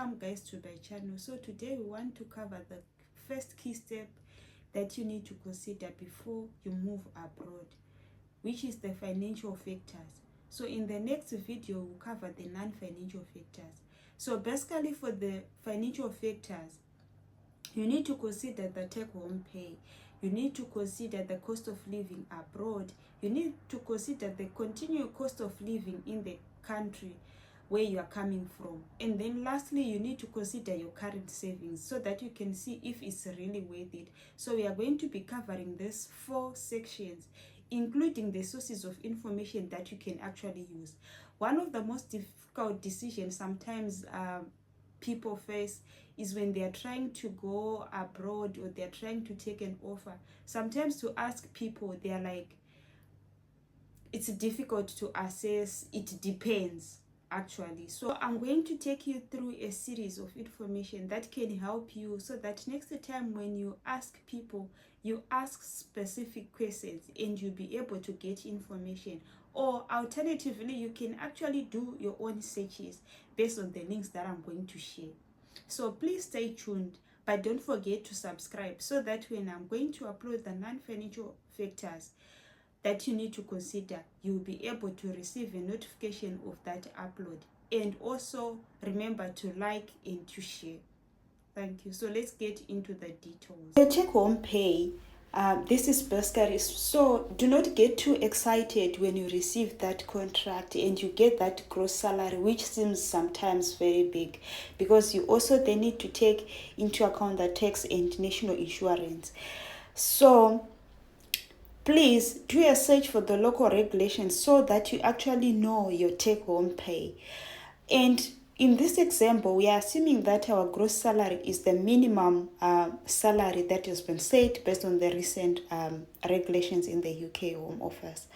welcome guys to my channel. So today we want to cover the first key step that you need to consider before you move abroad, which is the financial factors. So in the next video we'll cover the non-financial factors. So basically for the financial factors, you need to consider the take-home pay, you need to consider the cost of living abroad, you need to consider the continual cost of living in the country where you are coming from, and then lastly you need to consider your current savings so that you can see if it's really worth it. So we are going to be covering these 4 sections, including the sources of information that you can actually use. One of the most difficult decisions sometimes people face is when they are trying to go abroad or they are trying to take an offer. Sometimes to ask people, they are like, it's difficult to assess, it depends actually. So I'm going to take you through a series of information that can help you so that next time when you ask people, you ask specific questions and you'll be able to get information. Or alternatively, you can actually do your own searches based on the links that I'm going to share. So please stay tuned, but don't forget to subscribe so that when I'm going to upload the non-financial factors that you need to consider, you'll be able to receive a notification of that upload. And also remember to like and to share. Thank you. So let's get into the details. Your take-home pay, this is basically, so do not get too excited when you receive that contract and you get that gross salary, which seems sometimes very big, because you also then need to take into account the tax and national insurance. So please do a search for the local regulations so that you actually know your take-home pay. And in this example, we are assuming that our gross salary is the minimum salary that has been set based on the recent regulations in the UK Home Office.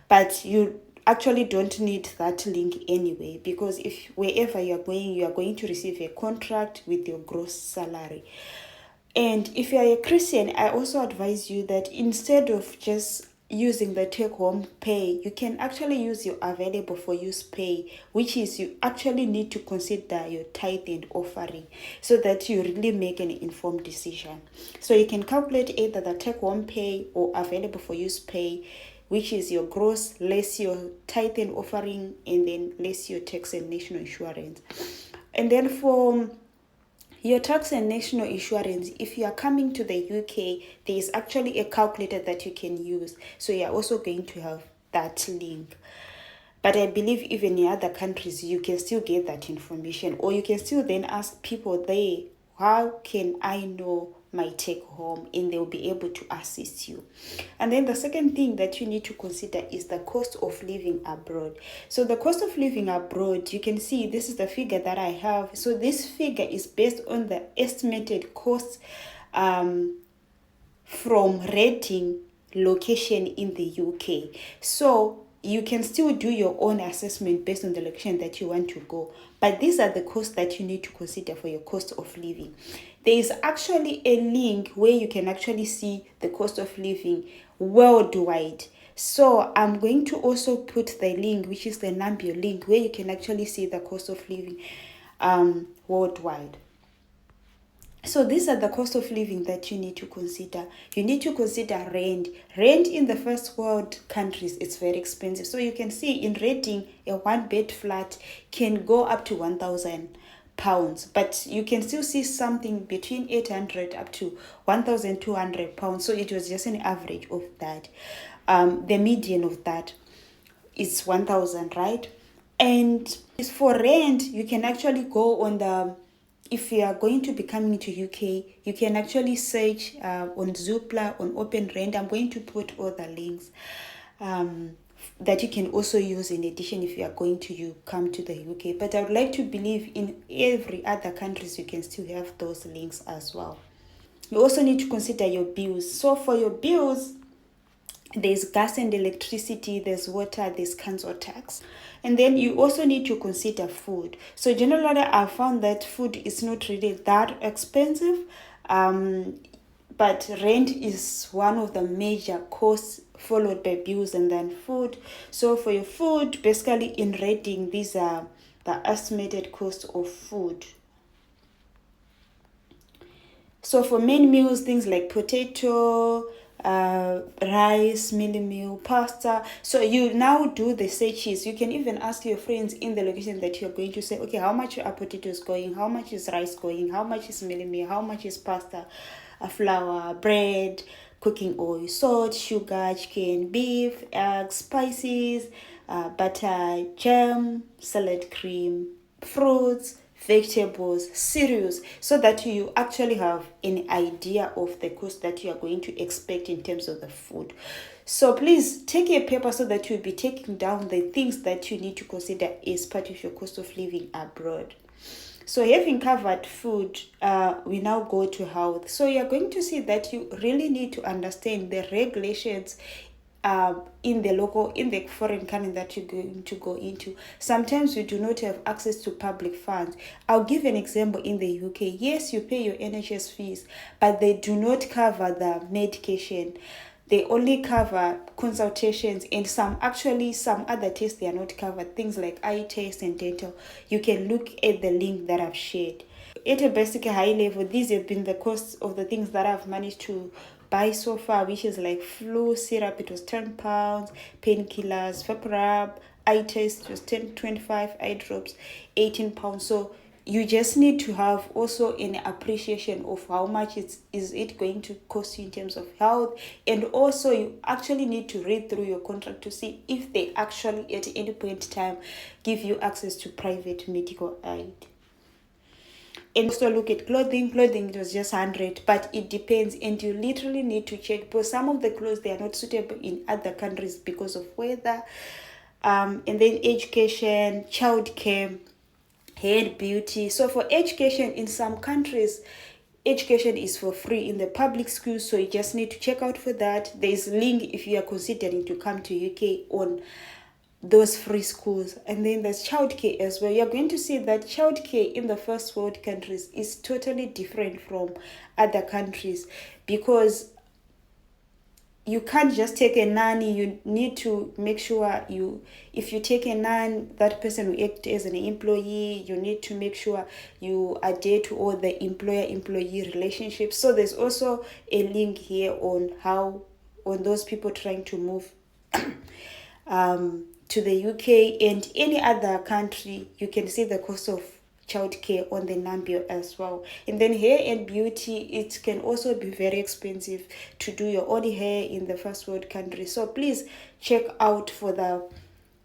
But you actually don't need that link anyway, because if wherever you are going to receive a contract with your gross salary. And if you are a Christian, I also advise you that instead of just using the take-home pay, you can actually use your available for use pay, which is you actually need to consider your tithe and offering so that you really make an informed decision. So you can calculate either the take-home pay or available for use pay, which is your gross less your tithe and offering, and then less your tax and national insurance. And then for your tax and national insurance, if you are coming to the UK, there is actually a calculator that you can use. So you are also going to have that link. But I believe even in other countries, you can still get that information. Or you can still then ask people there, how can I know my take home? And they'll be able to assist you. And then the second thing that you need to consider is the cost of living abroad. So the cost of living abroad, you can see this is the figure that I have. So this figure is based on the estimated cost from renting location in the UK. So you can still do your own assessment based on the location that you want to go. But these are the costs that you need to consider for your cost of living. There is actually a link where you can actually see the cost of living worldwide. So I'm going to also put the link, which is the Nambio link, where you can actually see the cost of living worldwide. So these are the cost of living that you need to consider. You need to consider rent. Rent in the first world countries, it's very expensive. So you can see in renting, a 1-bed flat can go up to £1,000. But you can still see something between 800 up to £1,200. So it was just an average of that. The median of that is 1,000, right? And for rent, you can actually go on the... If you are going to be coming to UK, you can actually search on Zoopla, on Open Rent. I'm going to put all the links that you can also use in addition if you are going to come to the UK. But I would like to believe in every other countries you can still have those links as well. You also need to consider your bills. So for your bills, there's gas and electricity, there's water, there's council tax. And then you also need to consider food. So generally, I found that food is not really that expensive, but rent is one of the major costs, followed by bills and then food. So for your food, basically in renting, these are the estimated cost of food So for main meals, things like potato, rice, mini meal, pasta. So you now do the searches. You can even ask your friends in the location that you're going to say, okay, how much are potatoes going? How much is rice going? How much is mini meal? How much is pasta, flour, bread, cooking oil, salt, sugar, chicken, beef, eggs, spices, butter, jam, salad cream, fruits, vegetables, cereals, so that you actually have an idea of the cost that you are going to expect in terms of the food. So please take a paper so that you'll be taking down the things that you need to consider as part of your cost of living abroad. So having covered food, we now go to health. So you're going to see that you really need to understand the regulations in the foreign country that you're going to go into. Sometimes you do not have access to public funds. I'll give an example. In the UK, yes, you pay your NHS fees, but they do not cover the medication. They only cover consultations, and some other tests they are not covered, things like eye tests and dental. You can look at the link that I've shared. At a basic high level, these have been the costs of the things that I've managed to buy so far, which is like flu syrup, it was £10, painkillers, vapor rub, eye test, it was 10.25, eye drops, £18. So you just need to have also an appreciation of how much is it going to cost you in terms of health. And also you actually need to read through your contract to see if they actually at any point in time give you access to private medical aid. And also look at clothing. It was just 100, but it depends, and you literally need to check, because some of the clothes, they are not suitable in other countries because of weather. And then education, childcare, hair, beauty. So for education, in some countries, education is for free in the public schools, so you just need to check out for that. There's a link if you are considering to come to UK on those free schools. And then there's childcare as well. You're going to see that childcare in the first world countries is totally different from other countries, because you can't just take a nanny. You need to make sure if you take a nanny, that person will act as an employee. You need to make sure you adhere to all the employer-employee relationships. So there's also a link here on those people trying to move to the UK and any other country. You can see the cost of childcare on the Nambio as well. And then hair and beauty, it can also be very expensive to do your own hair in the first world country. So please check out for the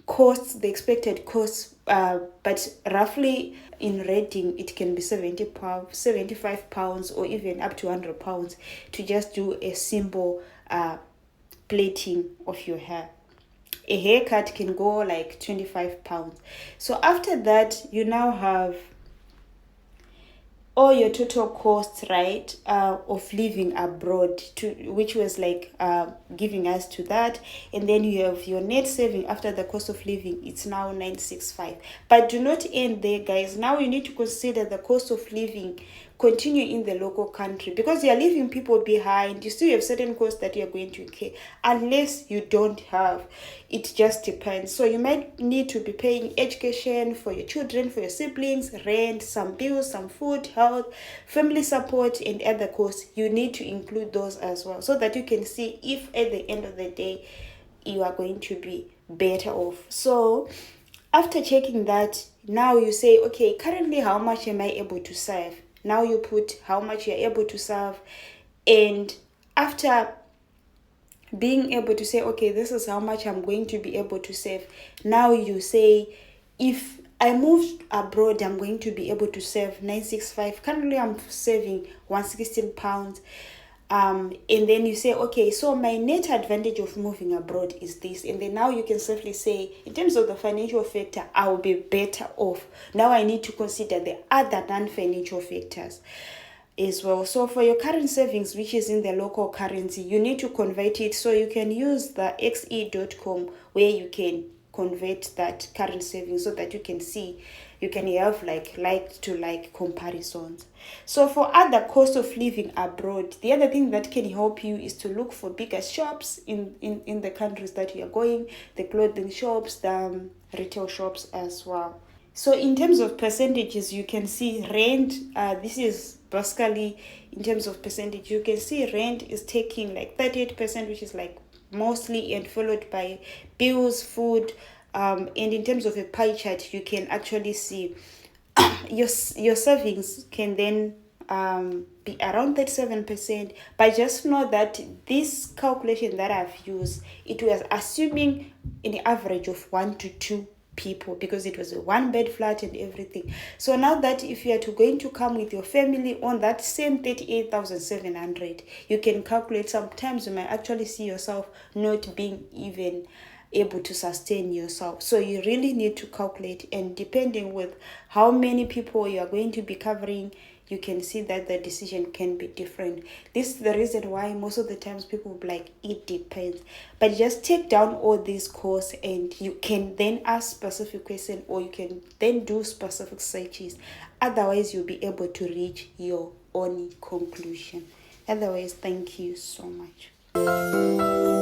costs, the expected costs, but roughly in Reading it can be £70, £75, or even up to £100 to just do a simple plating of your hair. A haircut can go like £25. So after that, you now have all your total costs, right, of living abroad, which was like giving us to that. And then you have your net saving after the cost of living. It's now 965. But do not end there, guys. Now you need to consider the cost of living continue in the local country, because you're leaving people behind. You still have certain costs that you're going to incur, unless you don't have. It just depends. So you might need to be paying education for your children, for your siblings, rent, some bills, some food, health, family support, and other costs. You need to include those as well, so that you can see if at the end of the day you are going to be better off. So after checking that, now you say, okay, currently how much am I able to save? Now you put how much you're able to save, and after being able to say, okay, this is how much I'm going to be able to save, now you say, if I move abroad, I'm going to be able to save 965. Currently I'm saving £116. And then you say, okay, so my net advantage of moving abroad is this. And then now you can safely say, in terms of the financial factor, I will be better off. Now I need to consider the other non-financial factors as well. So for your current savings, which is in the local currency, you need to convert it. So you can use the xe.com, where you can convert that current savings, so that you can see, you can have like to like comparisons. So for other cost of living abroad, the other thing that can help you is to look for bigger shops in the countries that you are going, the clothing shops, the retail shops as well. So in terms of percentages, you can see rent, this is basically in terms of percentage, you can see rent is taking like 38%, which is like mostly, and followed by bills, food, and in terms of a pie chart, you can actually see your savings can then be around 37%. But just know that this calculation that I've used, it was assuming an average of 1 to 2 people, because it was a one bed flat and everything. So now that if you are going to come with your family on that same 38,700, you can calculate. Sometimes you might actually see yourself not being even able to sustain yourself. So you really need to calculate, and depending with how many people you are going to be covering, you can see that the decision can be different. This is the reason why most of the times people will be like, it depends. But just take down all these courses, and you can then ask specific questions, or you can then do specific searches. Otherwise, you'll be able to reach your own conclusion. Otherwise, thank you so much.